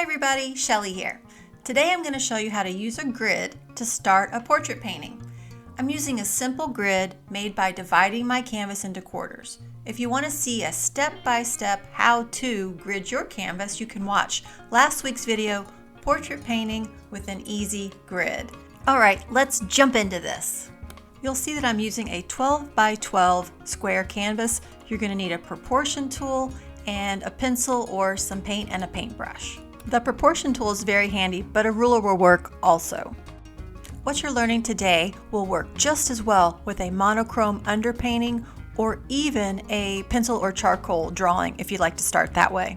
Hi everybody, Shelly here. Today I'm going to show you how to use a grid to start a portrait painting. I'm using a simple grid made by dividing my canvas into quarters. If you want to see a step-by-step how to grid your canvas, you can watch last week's video, Portrait Painting with an Easy Grid. Alright, let's jump into this. You'll see that I'm using a 12 by 12 square canvas. You're going to need a proportion tool and a pencil or some paint and a paintbrush. The proportion tool is very handy, but a ruler will work also. What you're learning today will work just as well with a monochrome underpainting or even a pencil or charcoal drawing if you'd like to start that way.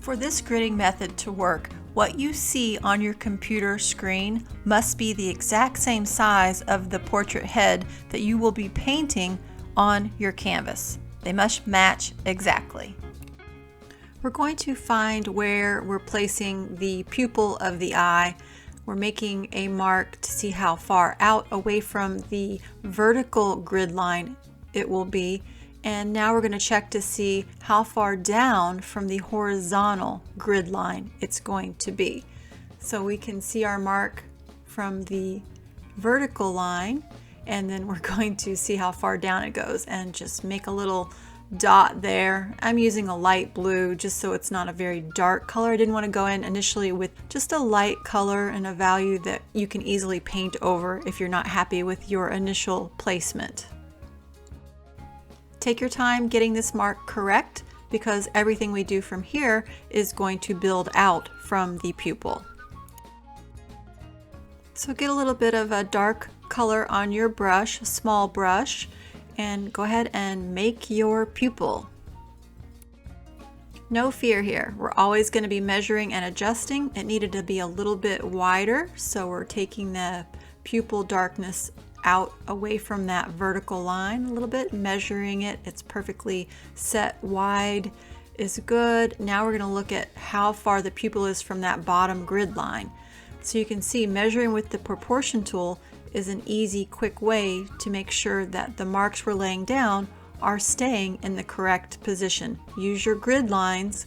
For this gridding method to work, what you see on your computer screen must be the exact same size of the portrait head that you will be painting on your canvas. They must match exactly. We're going to find where we're placing the pupil of the eye. We're making a mark to see how far out away from the vertical grid line it will be. And now we're going to check to see how far down from the horizontal grid line it's going to be. So we can see our mark from the vertical line, and then we're going to see how far down it goes and just make a little dot there. I'm using a light blue just so it's not a very dark color. I didn't want to go in initially with just a light color and a value that you can easily paint over if you're not happy with your initial placement. Take your time getting this mark correct because everything we do from here is going to build out from the pupil. So get a little bit of a dark color on your brush, a small brush, and go ahead and make your pupil. No fear here. We're always going to be measuring and adjusting. It needed to be a little bit wider, so we're taking the pupil darkness out away from that vertical line a little bit, measuring it. It's perfectly set wide is good. Now we're going to look at how far the pupil is from that bottom grid line. So you can see measuring with the proportion tool is an easy, quick way to make sure that the marks we're laying down are staying in the correct position. Use your grid lines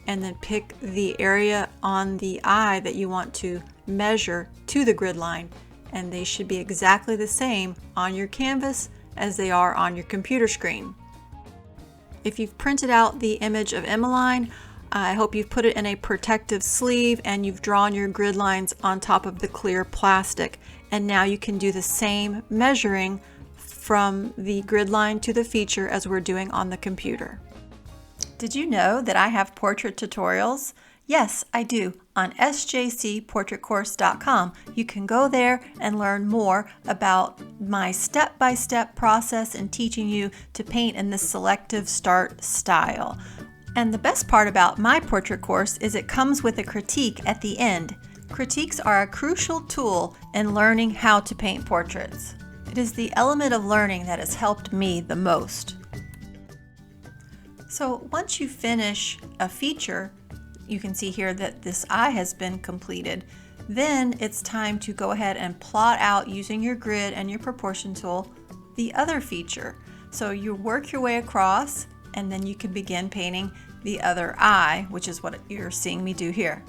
and then pick the area on the eye that you want to measure to the grid line, and they should be exactly the same on your canvas as they are on your computer screen. If you've printed out the image of Emmeline, I hope you've put it in a protective sleeve and you've drawn your grid lines on top of the clear plastic. And now you can do the same measuring from the grid line to the feature as we're doing on the computer. Did you know that I have portrait tutorials? Yes, I do. On sjcportraitcourse.com. You can go there and learn more about my step-by-step process in teaching you to paint in the selective start style. And the best part about my portrait course is it comes with a critique at the end. Critiques are a crucial tool in learning how to paint portraits. It is the element of learning that has helped me the most. So once you finish a feature, you can see here that this eye has been completed. Then it's time to go ahead and plot out using your grid and your proportion tool the other feature. So you work your way across and then you can begin painting the other eye, which is what you're seeing me do here.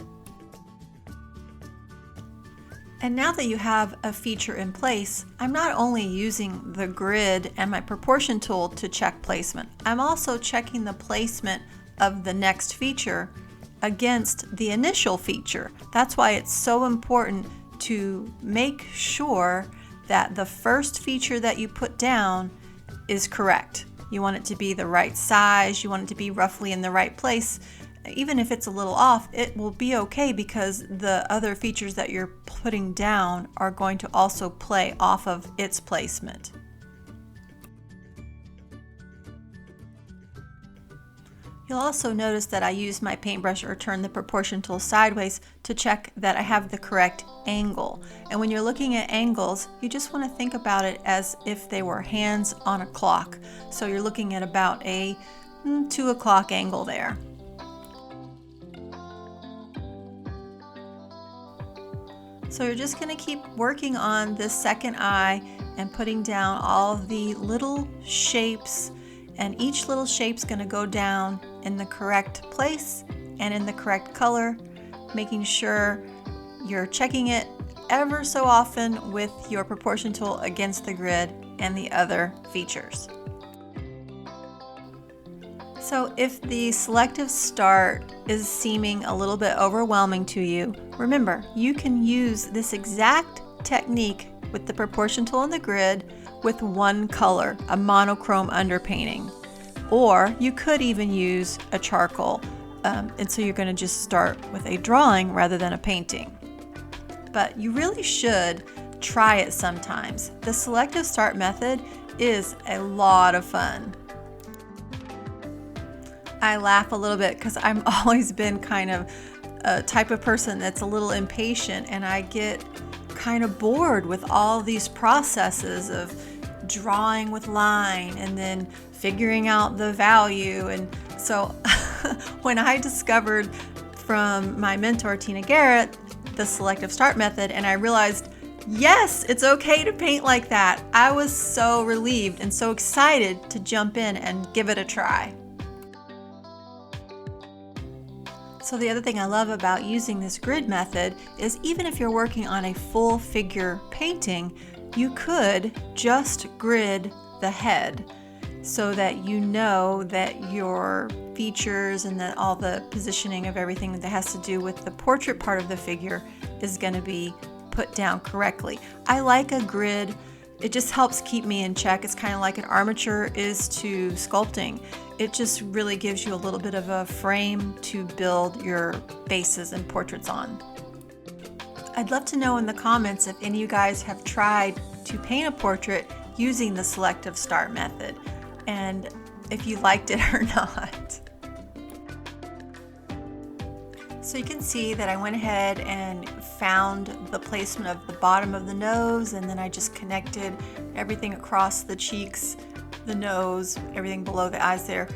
And now that you have a feature in place, I'm not only using the grid and my proportion tool to check placement, I'm also checking the placement of the next feature against the initial feature. That's why it's so important to make sure that the first feature that you put down is correct. You want it to be the right size, you want it to be roughly in the right place. Even if it's a little off, it will be okay because the other features that you're putting down are going to also play off of its placement. You'll also notice that I use my paintbrush or turn the proportion tool sideways to check that I have the correct angle. And when you're looking at angles, you just want to think about it as if they were hands on a clock. So you're looking at about a 2 o'clock angle there. So you're just going to keep working on this second eye and putting down all the little shapes, and each little shape's going to go down in the correct place and in the correct color, making sure you're checking it ever so often with your proportion tool against the grid and the other features. So if the selective start is seeming a little bit overwhelming to you, remember, you can use this exact technique with the proportion tool and the grid with one color, a monochrome underpainting. Or you could even use a charcoal, and so you're going to just start with a drawing rather than a painting. But you really should try it sometimes. The selective start method is a lot of fun. I laugh a little bit because I've always been kind of a type of person that's a little impatient, and I get kind of bored with all these processes of drawing with line and then figuring out the value. And so when I discovered from my mentor Tina Garrett the selective start method, and I realized, yes, it's okay to paint like that, I was so relieved and so excited to jump in and give it a try. So the other thing I love about using this grid method is even if you're working on a full figure painting, you could just grid the head so that you know that your features and that all the positioning of everything that has to do with the portrait part of the figure is going to be put down correctly. I like a grid. It just helps keep me in check. It's kind of like an armature is to sculpting. It just really gives you a little bit of a frame to build your faces and portraits on. I'd love to know in the comments if any of you guys have tried to paint a portrait using the selective start method, and if you liked it or not. So you can see that I went ahead and found the placement of the bottom of the nose, and then I just connected everything across the cheeks, the nose, everything below the eyes there.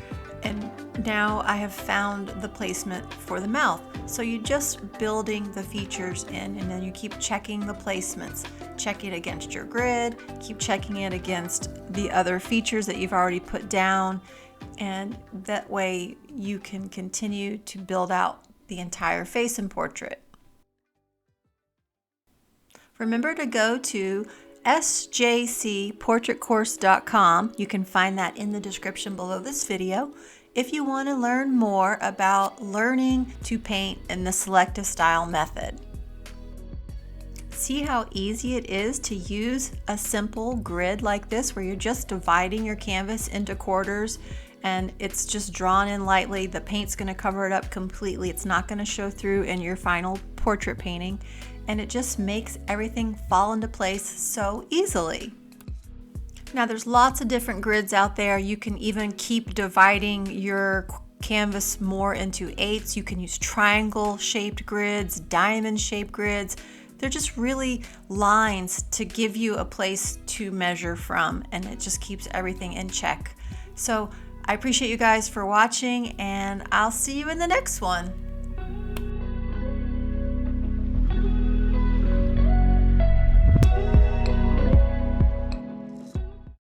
And now I have found the placement for the mouth. So you're just building the features in, and then you keep checking the placements. Check it against your grid, keep checking it against the other features that you've already put down, and that way you can continue to build out the entire face and portrait. Remember to go to sjcportraitcourse.com. You can find that in the description below this video if you want to learn more about learning to paint in the selective style method. See how easy it is to use a simple grid like this where you're just dividing your canvas into quarters and it's just drawn in lightly. The paint's going to cover it up completely. It's not going to show through in your final portrait painting, and it just makes everything fall into place so easily. Now there's lots of different grids out there. You can even keep dividing your canvas more into eighths. You can use triangle shaped grids, diamond shaped grids. They're just really lines to give you a place to measure from, and it just keeps everything in check. So I appreciate you guys for watching, and I'll see you in the next one.